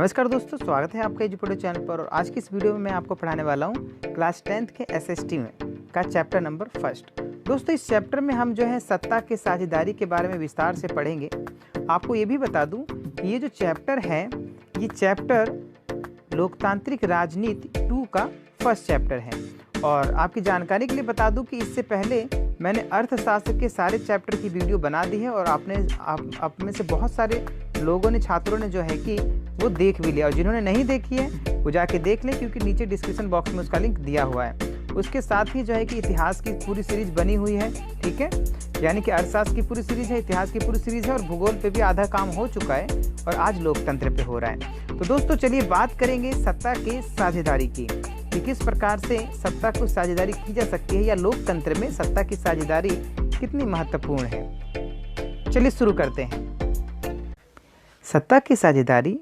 नमस्कार दोस्तों, स्वागत है आपका एजुकेटर चैनल पर। और आज की इस वीडियो में मैं आपको पढ़ाने वाला हूँ क्लास 10th के एसएसटी में का चैप्टर नंबर 1। दोस्तों, इस चैप्टर में हम जो है सत्ता की साझेदारी के बारे में विस्तार से पढ़ेंगे। आपको ये भी बता दूं कि ये जो चैप्टर है, ये चैप्टर लोकतांत्रिक राजनीति 2 का फर्स्ट चैप्टर है। और आपकी जानकारी के लिए बता दूं कि इससे पहले मैंने अर्थशास्त्र के सारे चैप्टर की वीडियो बना दी है और आप में से बहुत सारे लोगों ने, छात्रों ने जो है कि वो देख भी लिया। और जिन्होंने नहीं देखी है वो जाके देख लें, क्योंकि नीचे डिस्क्रिप्शन बॉक्स में उसका लिंक दिया हुआ है। उसके साथ ही जो है कि इतिहास की पूरी सीरीज बनी हुई है, ठीक है, यानी कि अर्थशास्त्र की पूरी सीरीज है, इतिहास की पूरी सीरीज है और भूगोल पे भी आधा काम हो चुका है और आज लोकतंत्र पे हो रहा है। तो दोस्तों चलिए बात करेंगे सत्ता के साझेदारी की, कि किस प्रकार से सत्ता को साझेदारी की जा सकती है या लोकतंत्र में सत्ता की साझेदारी कितनी महत्वपूर्ण है। चलिए शुरू करते हैं। सत्ता की साझेदारी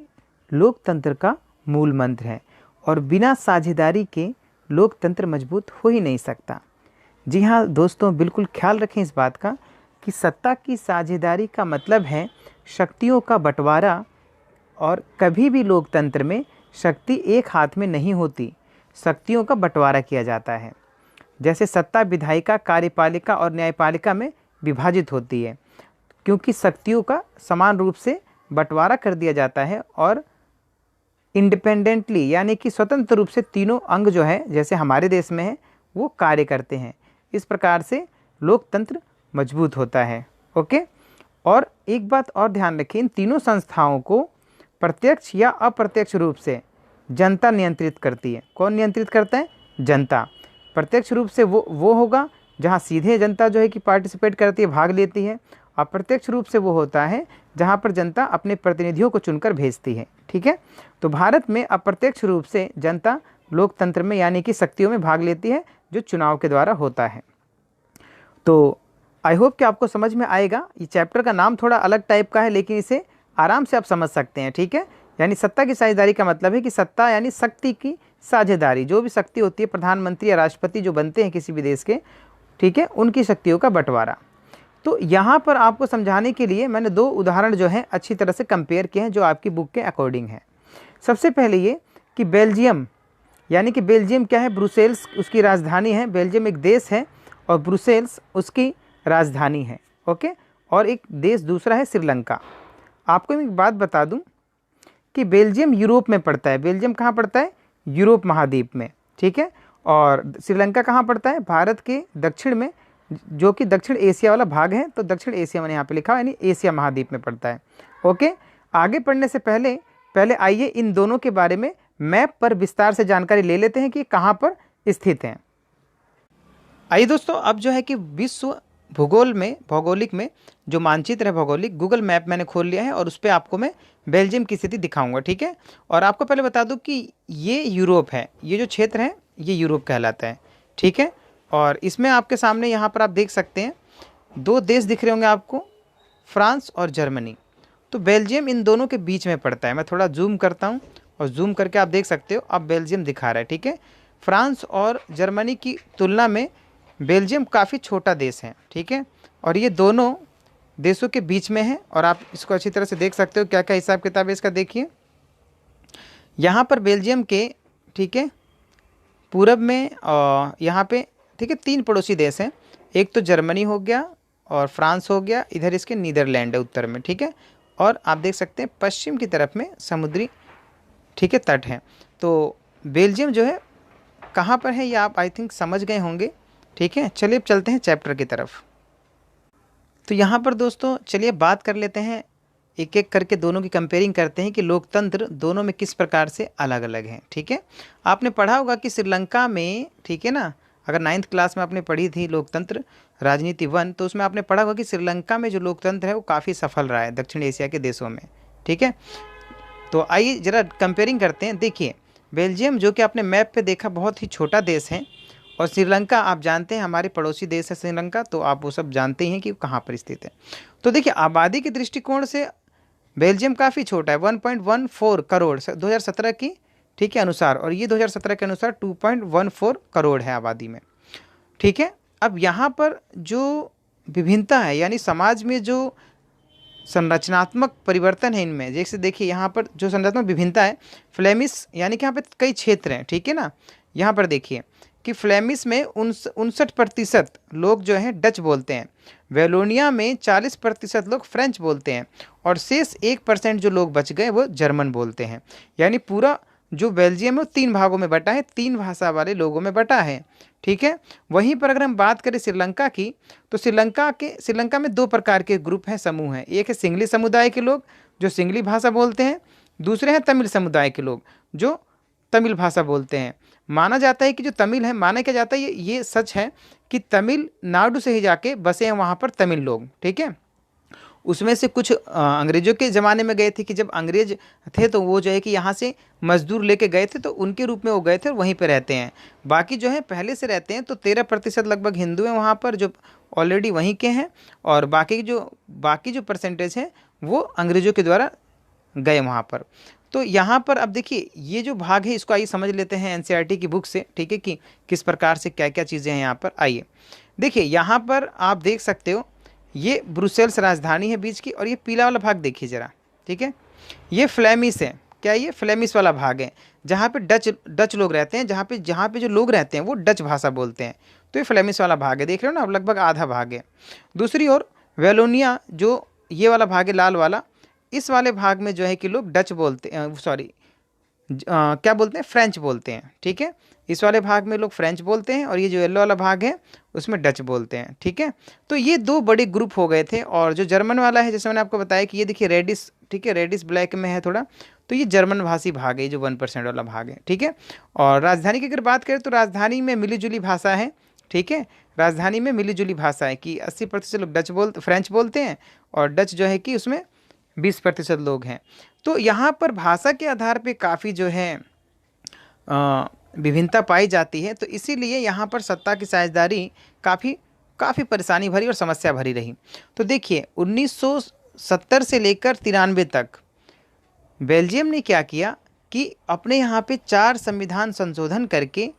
लोकतंत्र का मूल मंत्र है और बिना साझेदारी के लोकतंत्र मजबूत हो ही नहीं सकता। जी हाँ दोस्तों, बिल्कुल ख्याल रखें इस बात का कि सत्ता की साझेदारी का मतलब है शक्तियों का बंटवारा। और कभी भी लोकतंत्र में शक्ति एक हाथ में नहीं होती, शक्तियों का बंटवारा किया जाता है। जैसे सत्ता विधायिका, कार्यपालिका और न्यायपालिका में विभाजित होती है, क्योंकि शक्तियों का समान रूप से बंटवारा कर दिया जाता है और इंडिपेंडेंटली यानी कि स्वतंत्र रूप से तीनों अंग जो है, जैसे हमारे देश में है, वो कार्य करते हैं। इस प्रकार से लोकतंत्र मजबूत होता है। ओके, और एक बात और ध्यान रखें, इन तीनों संस्थाओं को प्रत्यक्ष या अप्रत्यक्ष रूप से जनता नियंत्रित करती है। कौन नियंत्रित करता है? जनता। प्रत्यक्ष रूप से वो होगा जहाँ सीधे जनता जो है कि पार्टिसिपेट करती है, भाग लेती है। अप्रत्यक्ष रूप से वो होता है जहाँ पर जनता अपने प्रतिनिधियों को चुनकर भेजती है। ठीक है, तो भारत में अप्रत्यक्ष रूप से जनता लोकतंत्र में यानी कि शक्तियों में भाग लेती है, जो चुनाव के द्वारा होता है। तो आई होप कि आपको समझ में आएगा। ये चैप्टर का नाम थोड़ा अलग टाइप का है, लेकिन इसे आराम से आप समझ सकते हैं। ठीक है, यानी सत्ता की साझेदारी का मतलब है कि सत्ता यानी शक्ति की साझेदारी। जो भी शक्ति होती है, प्रधानमंत्री या राष्ट्रपति जो बनते हैं किसी भी देश के, ठीक है, उनकी शक्तियों का बंटवारा। तो यहाँ पर आपको समझाने के लिए मैंने 2 उदाहरण जो हैं अच्छी तरह से कंपेयर किए हैं, जो आपकी बुक के अकॉर्डिंग है। सबसे पहले ये कि बेल्जियम, यानी कि बेल्जियम क्या है? ब्रुसेल्स उसकी राजधानी है। बेल्जियम एक देश है और ब्रुसेल्स उसकी राजधानी है। ओके, और एक देश दूसरा है श्रीलंका। आपको एक बात बता दूं कि बेल्जियम यूरोप में पड़ता है। बेल्जियम कहाँ पड़ता है? यूरोप महाद्वीप में। ठीक है, और श्रीलंका कहाँ पड़ता है? भारत के दक्षिण में, जो कि दक्षिण एशिया वाला भाग है। तो दक्षिण एशिया मैंने यहाँ पे लिखा है, यानी एशिया महाद्वीप में पड़ता है। ओके, आगे पढ़ने से पहले आइए इन दोनों के बारे में मैप पर विस्तार से जानकारी ले लेते हैं कि कहाँ पर स्थित हैं। आइए दोस्तों, अब जो है कि विश्व भूगोल में, भौगोलिक में जो मानचित्र है भौगोलिक, गूगल मैप मैंने खोल लिया है और उस पर आपको मैं बेल्जियम की स्थिति दिखाऊंगा। ठीक है, और आपको पहले बता दूं कि ये यूरोप है, ये जो क्षेत्र है ये यूरोप कहलाता है। ठीक है, और इसमें आपके सामने यहाँ पर आप देख सकते हैं 2 देश दिख रहे होंगे आपको, फ्रांस और जर्मनी। तो बेल्जियम इन दोनों के बीच में पड़ता है। मैं थोड़ा जूम करता हूँ और जूम करके आप देख सकते हो, अब बेल्जियम दिखा रहा है। ठीक है, फ्रांस और जर्मनी की तुलना में बेल्जियम काफ़ी छोटा देश है। ठीक है, और ये दोनों देशों के बीच में है और आप इसको अच्छी तरह से देख सकते हो। क्या क्या हिसाब किताब है इसका देखिए। यहाँ पर बेल्जियम के, ठीक है, पूरब में यहाँ पे, ठीक है, 3 पड़ोसी देश हैं। एक तो जर्मनी हो गया और फ्रांस हो गया, इधर इसके नीदरलैंड है उत्तर में। ठीक है, और आप देख सकते हैं पश्चिम की तरफ में समुद्री, ठीक है, तट है। तो बेल्जियम जो है कहाँ पर है ये आप आई थिंक समझ गए होंगे। ठीक है, चलिए अब चलते हैं चैप्टर की तरफ। तो यहाँ पर दोस्तों चलिए बात कर लेते हैं, एक एक करके दोनों की कंपेयरिंग करते हैं कि लोकतंत्र दोनों में किस प्रकार से अलग अलग हैं। ठीक है, आपने पढ़ा होगा कि श्रीलंका में, ठीक है ना, अगर 9th क्लास में आपने पढ़ी थी लोकतंत्र राजनीति 1, तो उसमें आपने पढ़ा होगा कि श्रीलंका में जो लोकतंत्र है वो काफ़ी सफल रहा है दक्षिण एशिया के देशों में। ठीक है, तो आइए जरा कंपेयरिंग करते हैं। देखिए, बेल्जियम जो कि आपने मैप पे देखा बहुत ही छोटा देश है, और श्रीलंका आप जानते हैं हमारे पड़ोसी देश है श्रीलंका, तो आप वो सब जानते ही हैं कि कहाँ पर स्थित है। तो देखिए, आबादी के दृष्टिकोण से बेल्जियम काफ़ी छोटा है, 1.14 करोड़ 2017 की, ठीक है, अनुसार, और ये 2017 के अनुसार 2.14 करोड़ है आबादी में। ठीक है, अब यहाँ पर जो विभिन्नता है, यानी समाज में जो संरचनात्मक परिवर्तन है इनमें। जैसे देखिए यहाँ पर जो संरचनात्मक विभिन्नता है, फ्लेमिश यानी कि यहाँ पे कई क्षेत्र हैं, ठीक है ना। यहाँ पर देखिए कि फ्लेमिश में 59% लोग जो हैं डच बोलते हैं, वेलोनिया में 40% लोग फ्रेंच बोलते हैं, और शेष 1% जो लोग बच गए वो जर्मन बोलते हैं। यानी पूरा जो बेल्जियम है वो 3 भागों में बटा है, 3 भाषा वाले लोगों में बटा है, ठीक है। वहीं पर अगर हम बात करें श्रीलंका की, तो श्रीलंका में 2 प्रकार के ग्रुप हैं, समूह हैं। एक है सिंगली समुदाय के लोग जो सिंगली भाषा बोलते हैं, दूसरे हैं तमिल समुदाय के लोग जो तमिल भाषा बोलते हैं। माना जाता है कि जो तमिल है, माना क्या जाता है, ये सच है कि तमिलनाडु से ही जाके बसे हैं वहाँ पर तमिल लोग, ठीक है। उसमें से कुछ अंग्रेजों के ज़माने में गए थे कि जब अंग्रेज थे तो वो जो है कि यहाँ से मजदूर लेके गए थे, तो उनके रूप में वो गए थे और वहीं पे रहते हैं। बाकी जो है पहले से रहते हैं, तो 13% लगभग हिंदू हैं वहाँ पर जो ऑलरेडी वहीं के हैं, और बाकी जो परसेंटेज है वो अंग्रेजों के द्वारा गए वहाँ पर। तो यहाँ पर अब देखिए ये जो भाग है इसको आइए समझ लेते हैं एनसीईआरटी की बुक से, ठीक है, कि किस प्रकार से क्या क्या चीज़ें हैं यहाँ पर। आइए देखिए यहाँ पर आप देख सकते हो ये ब्रुसेल्स राजधानी है बीच की, और ये पीला वाला भाग देखिए ज़रा, ठीक है, ये फ्लेमिश है। क्या ये फ्लेमिश वाला भाग है जहाँ पे डच लोग रहते हैं, जहाँ पे जो लोग रहते हैं वो डच भाषा बोलते हैं, तो ये फ्लेमिश वाला भाग है, देख रहे हो ना, अब लगभग आधा भाग है। दूसरी ओर वेलोनिया जो ये वाला भाग है लाल वाला, इस वाले भाग में जो है कि लोग डच बोलते हैं, सॉरी क्या बोलते हैं, फ्रेंच बोलते हैं, ठीक है। इस वाले भाग में लोग फ्रेंच बोलते हैं, और ये जो येलो वाला भाग है उसमें डच बोलते हैं, ठीक है। तो ये 2 बड़े ग्रुप हो गए थे। और जो जर्मन वाला है, जैसे मैंने आपको बताया कि ये देखिए रेडिश, ठीक है, रेडिश ब्लैक में है थोड़ा, तो ये जर्मन भाषी भाग है, जो 1% वाला भाग है, ठीक है। और राजधानी की अगर बात करें तो राजधानी में मिली जुली भाषा है, ठीक है, राजधानी में मिली जुली भाषा है कि 80% लोग फ्रेंच बोलते हैं, और डच जो है कि उसमें 20% लोग हैं। तो यहाँ पर भाषा के आधार पे काफ़ी जो है विभिन्नता पाई जाती है, तो इसीलिए यहाँ पर सत्ता की साझेदारी काफ़ी परेशानी भरी और समस्या भरी रही। तो देखिए 1970 से लेकर 93 तक बेल्जियम ने क्या किया कि अपने यहाँ पे 4 संविधान संशोधन करके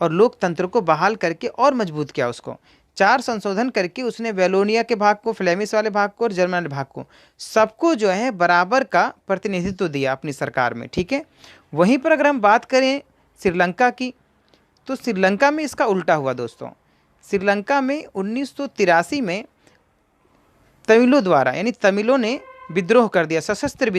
और लोकतंत्र को बहाल करके और मजबूत किया उसको। 4 संशोधन करके उसने वेलोनिया के भाग को, फ्लेमिश वाले भाग को और जर्मन वाले भाग को, सबको जो है बराबर का प्रतिनिधित्व दिया अपनी सरकार में, ठीक है। वहीं पर अगर हम बात करें श्रीलंका की, तो श्रीलंका में इसका उल्टा हुआ दोस्तों। श्रीलंका में 1983 में तमिलों द्वारा, यानी तमिलों ने विद्रोह कर दिया, सशस्त्र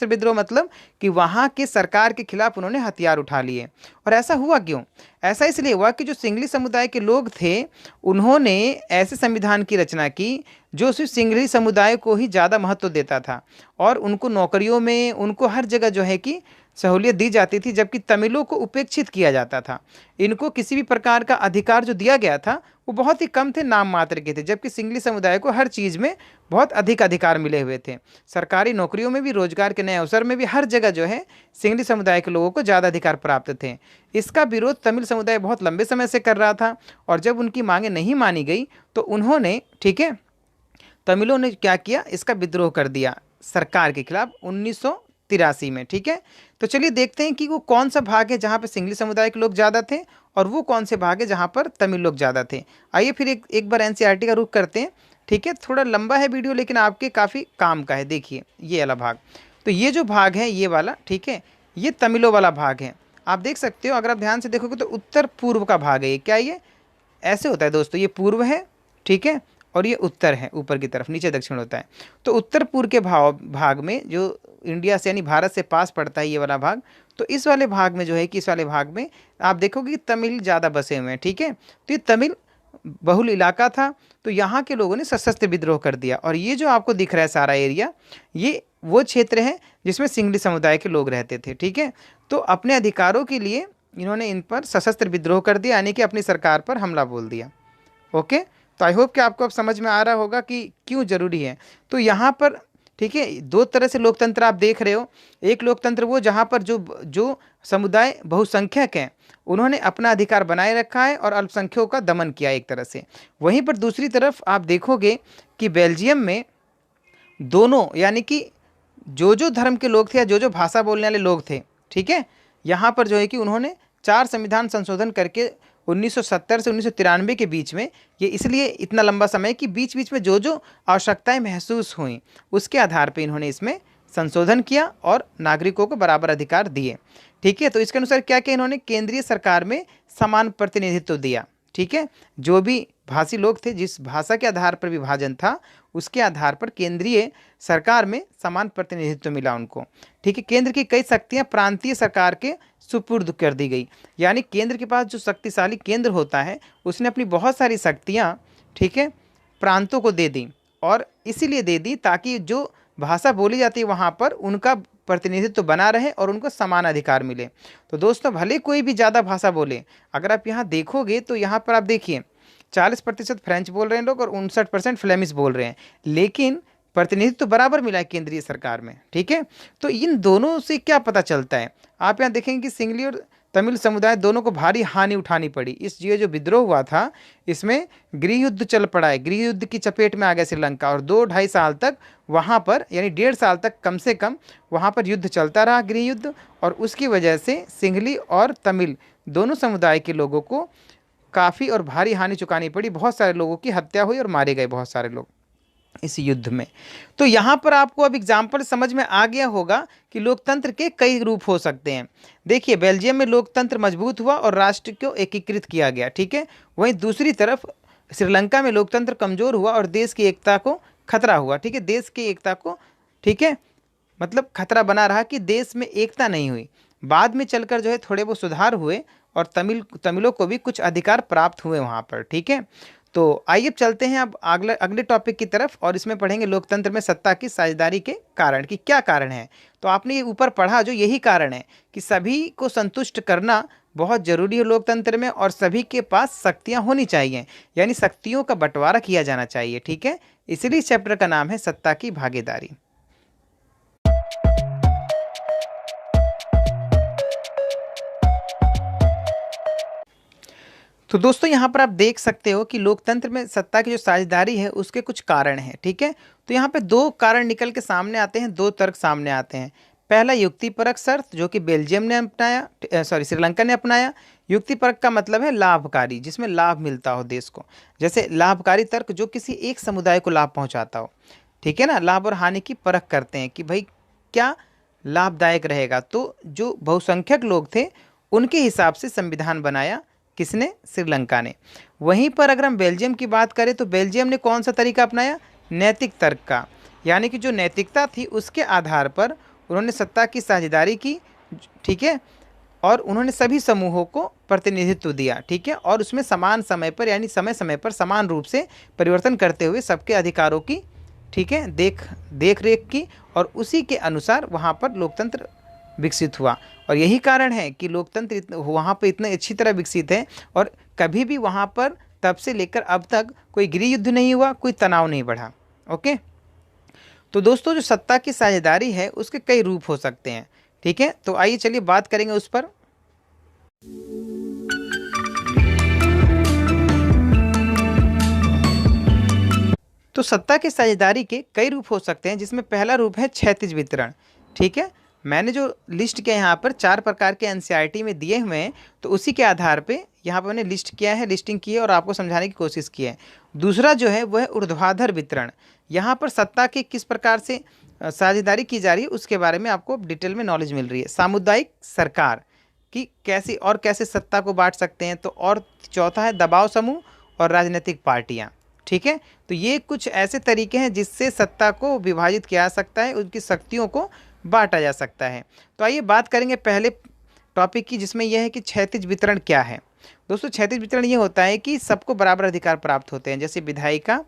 विद्रोह मतलब कि वहाँ के सरकार के खिलाफ उन्होंने हथियार उठा लिए। और ऐसा हुआ क्यों? ऐसा इसलिए हुआ कि जो सिंगली समुदाय के लोग थे उन्होंने ऐसे संविधान की रचना की जो सिर्फ सिंगली समुदाय को ही ज़्यादा महत्व देता था, और उनको नौकरियों में, उनको हर जगह जो है कि सहूलियत दी जाती थी, जबकि तमिलों को उपेक्षित किया जाता था। इनको किसी भी प्रकार का अधिकार जो दिया गया था वो बहुत ही कम थे, नाम मात्र के थे, जबकि सिंगली समुदाय को हर चीज़ में बहुत अधिक अधिकार मिले हुए थे। सरकारी नौकरियों में भी, रोजगार के नए अवसर में भी, हर जगह जो है सिंगली समुदाय के लोगों को ज़्यादा अधिकार प्राप्त थे। इसका विरोध तमिल समुदाय बहुत लंबे समय से कर रहा था, और जब उनकी मांगें नहीं मानी गई तो उन्होंने, ठीक है, तमिलों ने क्या किया, इसका विद्रोह कर दिया सरकार के खिलाफ 1983 में, ठीक है। तो चलिए देखते हैं कि वो कौन सा भाग है जहाँ पे सिंगली समुदाय के लोग ज़्यादा थे, और वो कौन से भाग है जहाँ पर तमिल लोग ज़्यादा थे। आइए फिर एक बार एनसीईआरटी का रुख करते हैं, ठीक है। थोड़ा लंबा है वीडियो, लेकिन आपके काफ़ी काम का है। देखिए ये वाला भाग, तो ये जो भाग है ये वाला, ठीक है, ये तमिलों वाला भाग है। आप देख सकते हो, अगर आप ध्यान से देखोगे तो उत्तर पूर्व का भाग है ये। क्या ये ऐसे होता है दोस्तों, ये पूर्व है, ठीक है, और ये उत्तर है, ऊपर की तरफ, नीचे दक्षिण होता है। तो उत्तर पूर्व के भाग में जो इंडिया से, यानी भारत से पास पड़ता है ये वाला भाग, तो इस वाले भाग में जो है कि इस वाले भाग में आप देखोगे कि तमिल ज़्यादा बसे हुए हैं, ठीक है। तो ये तमिल बहुल इलाका था, तो यहाँ के लोगों ने सशस्त्र विद्रोह कर दिया। और ये जो आपको दिख रहा है सारा एरिया, ये वो क्षेत्र है जिसमें सिंगली समुदाय के लोग रहते थे, ठीक है। तो अपने अधिकारों के लिए इन्होंने इन पर सशस्त्र विद्रोह कर दिया, यानी कि अपनी सरकार पर हमला बोल दिया। ओके, तो आई होप कि आपको अब समझ में आ रहा होगा कि क्यों ज़रूरी है। तो यहाँ पर, ठीक है, 2 तरह से लोकतंत्र आप देख रहे हो। एक लोकतंत्र वो जहाँ पर जो समुदाय बहुसंख्यक हैं उन्होंने अपना अधिकार बनाए रखा है और अल्पसंख्यकों का दमन किया एक तरह से। वहीं पर दूसरी तरफ आप देखोगे कि बेल्जियम में दोनों, यानी कि जो धर्म के लोग थे या जो भाषा बोलने वाले लोग थे, ठीक है, यहाँ पर जो है कि उन्होंने 4 संविधान संशोधन करके 1970 से 1993 के बीच में, ये इसलिए इतना लंबा समय कि बीच बीच में जो जो आवश्यकताएं महसूस हुई उसके आधार पर इन्होंने इसमें संशोधन किया और नागरिकों को बराबर अधिकार दिए। ठीक है, तो इसके अनुसार क्या किया इन्होंने, केंद्रीय सरकार में समान प्रतिनिधित्व दिया। ठीक है, जो भी भाषी लोग थे, जिस भाषा के आधार पर विभाजन था, उसके आधार पर केंद्रीय सरकार में समान प्रतिनिधित्व मिला उनको। ठीक है, केंद्र की कई शक्तियां प्रांतीय सरकार के सुपुर्द कर दी गई, यानी केंद्र के पास जो शक्तिशाली केंद्र होता है उसने अपनी बहुत सारी शक्तियां, ठीक है, प्रांतों को दे दी, और इसीलिए दे दी ताकि जो भाषा बोली जाती है वहाँ पर उनका प्रतिनिधित्व बना रहे और उनको समान अधिकार मिले। तो दोस्तों, भले कोई भी ज़्यादा भाषा बोले, अगर आप यहाँ देखोगे तो यहाँ पर आप देखिए 40% फ्रेंच बोल रहे हैं लोग और 59% फ्लेमिश बोल रहे हैं, लेकिन प्रतिनिधित्व तो बराबर मिला है केंद्रीय सरकार में। ठीक है, तो इन दोनों से क्या पता चलता है, आप यहाँ देखेंगे कि सिंगली और तमिल समुदाय दोनों को भारी हानि उठानी पड़ी। इस जो विद्रोह हुआ था इसमें गृह युद्ध चल पड़ा है, गृह युद्ध की चपेट में आ गया श्रीलंका, और 2-2.5 साल तक वहाँ पर, यानी 1.5 साल तक कम से कम वहाँ पर युद्ध चलता रहा, गृह युद्ध, और उसकी वजह से सिंगली और तमिल दोनों समुदाय के लोगों को काफ़ी और भारी हानि चुकानी पड़ी। बहुत सारे लोगों की हत्या हुई और मारे गए बहुत सारे लोग इस युद्ध में। तो यहाँ पर आपको अब एग्जाम्पल समझ में आ गया होगा कि लोकतंत्र के कई रूप हो सकते हैं। देखिए, बेल्जियम में लोकतंत्र मजबूत हुआ और राष्ट्र को एकीकृत किया गया। ठीक है, वहीं दूसरी तरफ श्रीलंका में लोकतंत्र कमजोर हुआ और देश की एकता को खतरा हुआ। ठीक है, देश की एकता को, ठीक है, मतलब खतरा बना रहा कि देश में एकता नहीं हुई। बाद में चलकर जो है थोड़े वो सुधार हुए और तमिलों को भी कुछ अधिकार प्राप्त हुए वहाँ पर। ठीक है, तो आइए अब चलते हैं अब अगले टॉपिक की तरफ, और इसमें पढ़ेंगे लोकतंत्र में सत्ता की साझेदारी के कारण, कि क्या कारण है। तो आपने ये ऊपर पढ़ा, जो यही कारण है कि सभी को संतुष्ट करना बहुत जरूरी है लोकतंत्र में, और सभी के पास शक्तियाँ होनी चाहिए, यानी शक्तियों का बंटवारा किया जाना चाहिए। ठीक है, इसलिए इस चैप्टर का नाम है सत्ता की भागीदारी। तो दोस्तों, यहाँ पर आप देख सकते हो कि लोकतंत्र में सत्ता की जो साझेदारी है उसके कुछ कारण हैं। ठीक है, तो यहाँ पे 2 कारण निकल के सामने आते हैं, 2 तर्क सामने आते हैं। पहला युक्तिपरक शर्त, जो कि बेल्जियम ने अपनाया, श्रीलंका ने अपनाया। युक्तिपरक का मतलब है लाभकारी, जिसमें लाभ मिलता हो देश को, जैसे लाभकारी तर्क जो किसी एक समुदाय को लाभ पहुँचाता हो। ठीक है ना, लाभ और हानि की परख करते हैं कि भाई क्या लाभदायक रहेगा। तो जो बहुसंख्यक लोग थे उनके हिसाब से संविधान बनाया, किसने, श्रीलंका ने। वहीं पर अगर हम बेल्जियम की बात करें तो बेल्जियम ने कौन सा तरीका अपनाया, नैतिक तर्क का, यानी कि जो नैतिकता थी उसके आधार पर उन्होंने सत्ता की साझेदारी की। ठीक है, और उन्होंने सभी समूहों को प्रतिनिधित्व दिया। ठीक है, और उसमें समान समय पर, यानी समय समय पर समान रूप से परिवर्तन करते हुए सबके अधिकारों की, ठीक है, देख रेख की, और उसी के अनुसार वहाँ पर लोकतंत्र विकसित हुआ। और यही कारण है कि लोकतंत्र वहाँ पर इतने अच्छी तरह विकसित है, और कभी भी वहाँ पर तब से लेकर अब तक कोई गृह युद्ध नहीं हुआ, कोई तनाव नहीं बढ़ा। ओके, तो दोस्तों, जो सत्ता की साझेदारी है उसके कई रूप हो सकते हैं। ठीक है, तो आइए चलिए बात करेंगे उस पर। तो सत्ता की साझेदारी के कई रूप हो सकते हैं, जिसमें पहला रूप है क्षैतिज वितरण। ठीक है, मैंने जो लिस्ट किया यहाँ पर 4 प्रकार के एनसीईआरटी में दिए हुए हैं, तो उसी के आधार पे यहाँ पर मैंने लिस्टिंग की है और आपको समझाने की कोशिश की है। दूसरा जो है वह है ऊर्ध्वाधर वितरण। यहाँ पर सत्ता की किस प्रकार से साझेदारी की जा रही है उसके बारे में आपको डिटेल में नॉलेज मिल रही है। सामुदायिक सरकार की कैसे सत्ता को बांट सकते हैं। तो और चौथा है दबाव समूह और राजनीतिक पार्टियाँ। ठीक है, तो ये कुछ ऐसे तरीके हैं जिससे सत्ता को विभाजित किया जा सकता है, उनकी शक्तियों को बांटा जा सकता है। तो आइए बात करेंगे पहले टॉपिक की, जिसमें यह है कि क्षैतिज वितरण क्या है। दोस्तों, क्षैतिज वितरण ये होता है कि सबको बराबर अधिकार प्राप्त होते हैं, जैसे विधायिका,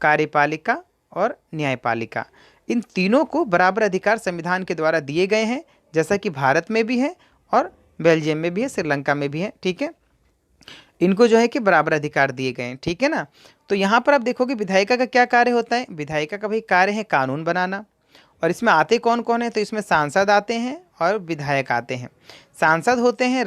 कार्यपालिका और न्यायपालिका। इन तीनों को बराबर अधिकार संविधान के द्वारा दिए गए हैं, जैसा कि भारत में भी है और बेल्जियम में भी है, श्रीलंका में भी है। ठीक है, इनको जो है कि बराबर अधिकार दिए गए हैं। ठीक है ना, तो यहाँ पर आप देखोगे विधायिका का क्या कार्य होता है। विधायिका का भाई कार्य है कानून बनाना, और इसमें आते कौन कौन है, तो इसमें सांसद आते हैं और विधायक आते हैं। सांसद होते हैं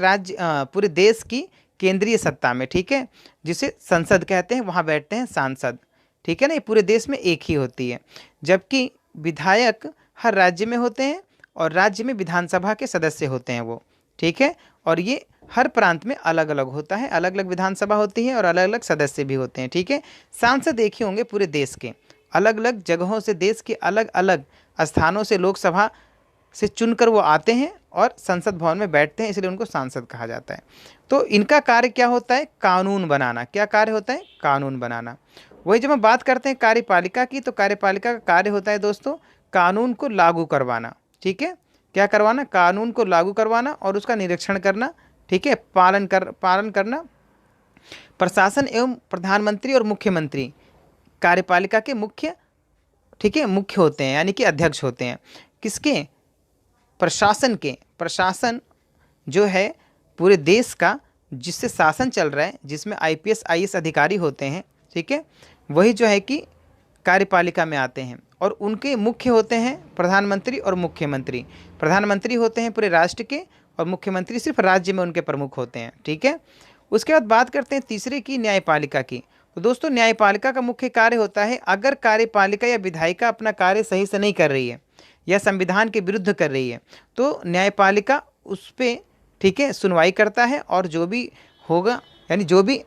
पूरे देश की केंद्रीय सत्ता में, ठीक है, जिसे संसद कहते हैं, वहाँ बैठते हैं सांसद। ठीक है ना, ये पूरे देश में एक ही होती है। जबकि विधायक हर राज्य में होते हैं और राज्य में विधानसभा के सदस्य होते हैं वो। ठीक है, और ये हर प्रांत में अलग अलग होता है, अलग अलग विधानसभा होती है और अलग अलग सदस्य भी होते हैं। ठीक है, सांसद एक ही होंगे पूरे देश के, अलग अलग जगहों से, देश के अलग अलग स्थानों से लोकसभा से चुनकर वो आते हैं और संसद भवन में बैठते हैं, इसलिए उनको सांसद कहा जाता है। तो इनका कार्य क्या होता है? कानून बनाना। क्या कार्य होता है? कानून बनाना। वही जब हम बात करते हैं कार्यपालिका की, तो कार्यपालिका का कार्य होता है दोस्तों कानून को लागू करवाना। ठीक है, क्या करवाना? कानून को लागू करवाना और उसका निरीक्षण करना। ठीक है, पालन करना। प्रशासन एवं प्रधानमंत्री और मुख्यमंत्री कार्यपालिका के मुख्य, ठीक है, मुख्य होते हैं, यानी कि अध्यक्ष होते हैं। किसके? प्रशासन के। प्रशासन जो है पूरे देश का, जिससे शासन चल रहा है, जिसमें आईपीएस आईएएस अधिकारी होते हैं, ठीक है, वही जो है कि कार्यपालिका में आते हैं और उनके मुख्य होते हैं प्रधानमंत्री और मुख्यमंत्री। प्रधानमंत्री होते हैं पूरे राष्ट्र के और मुख्यमंत्री सिर्फ राज्य में उनके प्रमुख होते हैं। ठीक है, उसके बाद बात करते हैं तीसरे की, न्यायपालिका की। तो दोस्तों न्यायपालिका का मुख्य कार्य होता है, अगर कार्यपालिका या विधायिका अपना कार्य सही से नहीं कर रही है या संविधान के विरुद्ध कर रही है, तो न्यायपालिका उस पर, ठीक है, सुनवाई करता है और जो भी होगा, यानी जो भी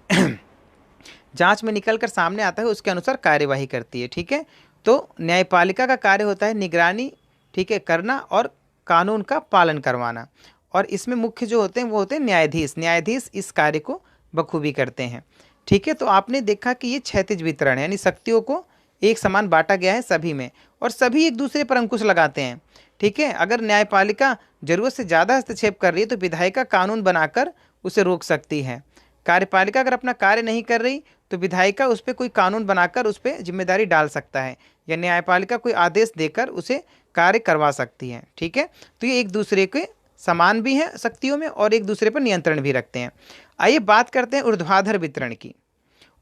जांच में निकल कर सामने आता है उसके अनुसार कार्यवाही करती है। ठीक है, तो न्यायपालिका का कार्य होता है निगरानी, ठीक है, करना और कानून का पालन करवाना। और इसमें मुख्य जो होते हैं वो होते हैं न्यायाधीश। न्यायाधीश इस कार्य को बखूबी करते हैं। ठीक है, तो आपने देखा कि ये क्षैतिज वितरण है, यानी शक्तियों को एक समान बांटा गया है सभी में और सभी एक दूसरे पर अंकुश लगाते हैं। ठीक है, अगर न्यायपालिका जरूरत से ज़्यादा हस्तक्षेप कर रही है तो विधायिका कानून बनाकर उसे रोक सकती है। कार्यपालिका अगर अपना कार्य नहीं कर रही तो विधायिका उस पर कोई कानून बनाकर उस पर जिम्मेदारी डाल सकता है या न्यायपालिका कोई आदेश देकर उसे कार्य करवा सकती है। ठीक है, तो ये एक दूसरे के समान भी हैं शक्तियों में और एक दूसरे पर नियंत्रण भी रखते हैं। आइए बात करते हैं ऊर्ध्वाधर वितरण की।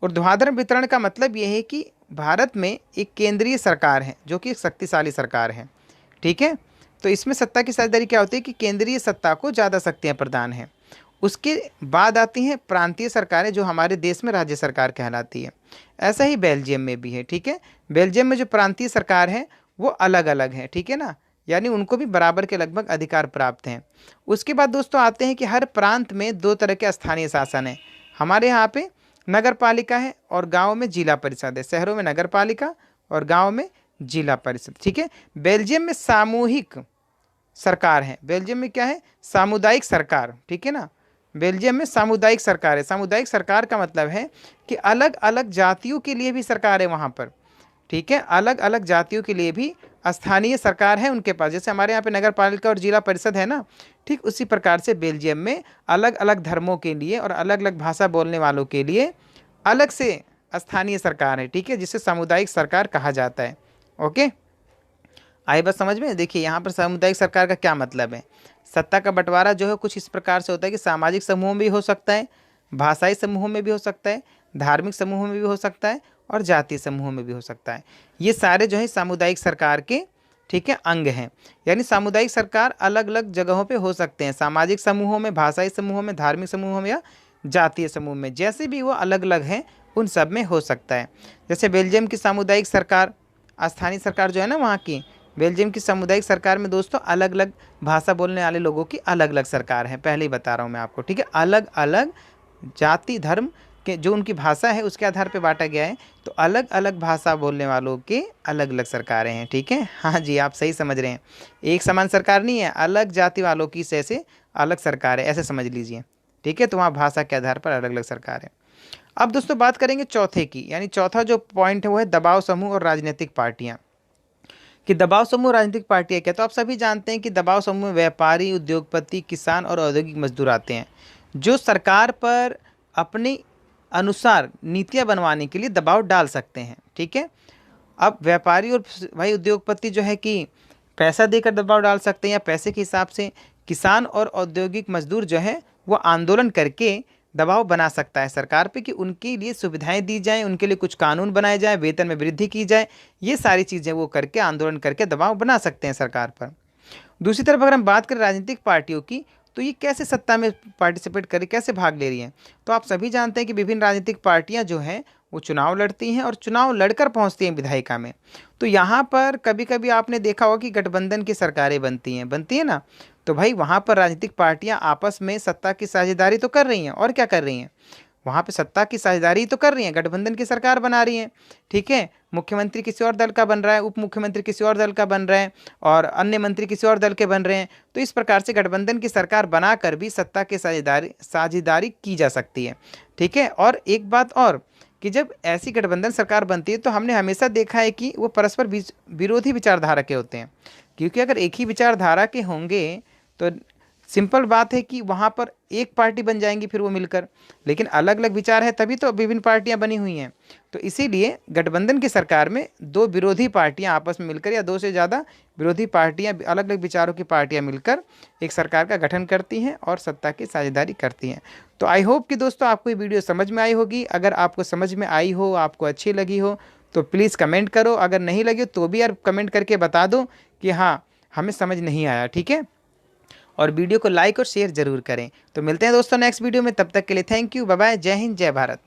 ऊर्ध्वाधर वितरण का मतलब यह है कि भारत में एक केंद्रीय सरकार है जो कि एक शक्तिशाली सरकार है। ठीक है, तो इसमें सत्ता की साझेदारी क्या होती है कि केंद्रीय सत्ता को ज़्यादा शक्तियाँ प्रदान हैं। उसके बाद आती हैं प्रांतीय सरकारें जो हमारे देश में राज्य सरकार कहलाती है। ऐसा ही बेल्जियम में भी है। ठीक है, बेल्जियम में जो प्रांतीय सरकार है वो अलग अलग है। ठीक है ना, यानी उनको भी बराबर के लगभग अधिकार प्राप्त हैं। उसके बाद दोस्तों आते हैं कि हर प्रांत में दो तरह के स्थानीय शासन है। हमारे यहाँ पे नगर पालिका है और गाँव में जिला परिषद है। शहरों में नगर पालिका और गाँव में जिला परिषद। ठीक है, बेल्जियम में सामूहिक सरकार है। बेल्जियम में क्या है? सामुदायिक सरकार। ठीक है ना, बेल्जियम में सामुदायिक सरकार है। सामुदायिक सरकार का मतलब है कि अलग अलग जातियों के लिए भी सरकार है वहाँ पर। ठीक है, अलग अलग जातियों के लिए भी स्थानीय सरकार है उनके पास। जैसे हमारे यहाँ पे नगर पालिका और जिला परिषद है ना, ठीक उसी प्रकार से बेल्जियम में अलग अलग धर्मों के लिए और अलग अलग भाषा बोलने वालों के लिए अलग से स्थानीय सरकार है। ठीक है, जिसे सामुदायिक सरकार कहा जाता है। ओके, आइए बस समझ में। देखिए यहाँ पर सामुदायिक सरकार का क्या मतलब है। सत्ता का बंटवारा जो है कुछ इस प्रकार से होता है कि सामाजिक समूहों में भी हो सकता है, भाषाई समूहों में भी हो सकता है, धार्मिक समूहों में भी हो सकता है और जातीय समूहों में भी हो सकता है। ये सारे जो है सामुदायिक सरकार के, ठीक है, अंग हैं। यानी सामुदायिक सरकार अलग अलग जगहों पे हो सकते हैं, सामाजिक समूहों में, भाषाई समूहों में, धार्मिक समूहों में या जातीय समूह में, जैसे भी वो अलग अलग हैं उन सब में हो सकता है। जैसे बेल्जियम की सामुदायिक सरकार, स्थानीय सरकार जो है ना वहाँ की, बेल्जियम की सामुदायिक सरकार में दोस्तों अलग अलग भाषा बोलने वाले लोगों की अलग अलग सरकार है। पहले ही बता रहा हूँ मैं आपको। ठीक है, अलग अलग जाति धर्म के जो उनकी भाषा है उसके आधार पे बांटा गया है, तो अलग अलग भाषा बोलने वालों के अलग अलग सरकारें हैं। ठीक है, हाँ जी, आप सही समझ रहे हैं। एक समान सरकार नहीं है, अलग जाति वालों की से अलग सरकार है, ऐसे समझ लीजिए। ठीक है, तो वहाँ भाषा के आधार पर अलग अलग सरकार है। अब दोस्तों बात करेंगे चौथे की, यानी चौथा जो पॉइंट है वो है दबाव समूह और राजनीतिक पार्टियाँ। कि दबाव समूह राजनीतिक पार्टियाँ क्या? तो आप सभी जानते हैं कि दबाव समूह में व्यापारी, उद्योगपति, किसान और औद्योगिक मजदूर आते हैं, जो सरकार पर अपने अनुसार नीतियाँ बनवाने के लिए दबाव डाल सकते हैं। ठीक है, अब व्यापारी और भाई उद्योगपति जो है कि पैसा देकर दबाव डाल सकते हैं या पैसे के हिसाब से। किसान और औद्योगिक मजदूर जो है वो आंदोलन करके दबाव बना सकता है सरकार पे कि उनके लिए सुविधाएं दी जाएं, उनके लिए कुछ कानून बनाए जाएं, वेतन में वृद्धि की जाए। ये सारी चीज़ें वो करके, आंदोलन करके दबाव बना सकते हैं सरकार पर। दूसरी तरफ अगर हम बात करें राजनीतिक पार्टियों की, तो ये कैसे सत्ता में पार्टिसिपेट करें, कैसे भाग ले रही हैं? तो आप सभी जानते हैं कि विभिन्न राजनीतिक पार्टियां जो हैं वो चुनाव लड़ती हैं और चुनाव लड़कर पहुंचती हैं विधायिका में। तो यहाँ पर कभी कभी आपने देखा होगा कि गठबंधन की सरकारें बनती हैं ना, तो भाई वहाँ पर राजनीतिक पार्टियां आपस में सत्ता की साझेदारी तो कर रही हैं, और क्या कर रही हैं, वहाँ पे सत्ता की साझेदारी तो कर रही हैं, गठबंधन की सरकार बना रही हैं। ठीक है, मुख्यमंत्री किसी और दल का बन रहा है, उप मुख्यमंत्री किसी और दल का बन रहे हैं, और अन्य मंत्री किसी और दल के बन रहे हैं। तो इस प्रकार से गठबंधन की सरकार बनाकर भी सत्ता की साझेदारी की जा सकती है। ठीक है, और एक बात और, कि जब ऐसी गठबंधन सरकार बनती है तो हमने हमेशा देखा है कि वो परस्पर विरोधी विचारधारा के होते हैं, क्योंकि अगर एक ही विचारधारा के होंगे तो सिंपल बात है कि वहाँ पर एक पार्टी बन जाएंगी फिर वो मिलकर, लेकिन अलग अलग विचार है तभी तो विभिन्न पार्टियां बनी हुई हैं। तो इसीलिए गठबंधन की सरकार में दो विरोधी पार्टियां आपस में मिलकर या दो से ज़्यादा विरोधी पार्टियां, अलग अलग विचारों की पार्टियां मिलकर एक सरकार का गठन करती हैं और सत्ता की साझेदारी करती हैं। तो आई होप कि दोस्तों आपको ये वीडियो समझ में आई होगी। अगर आपको समझ में आई हो, आपको अच्छी लगी हो, तो प्लीज़ कमेंट करो। अगर नहीं लगी तो भी यार कमेंट करके बता दो कि हाँ हमें समझ नहीं आया। ठीक है, और वीडियो को लाइक और शेयर जरूर करें। तो मिलते हैं दोस्तों नेक्स्ट वीडियो में, तब तक के लिए थैंक यू, बाय बाय, जय हिंद, जय भारत।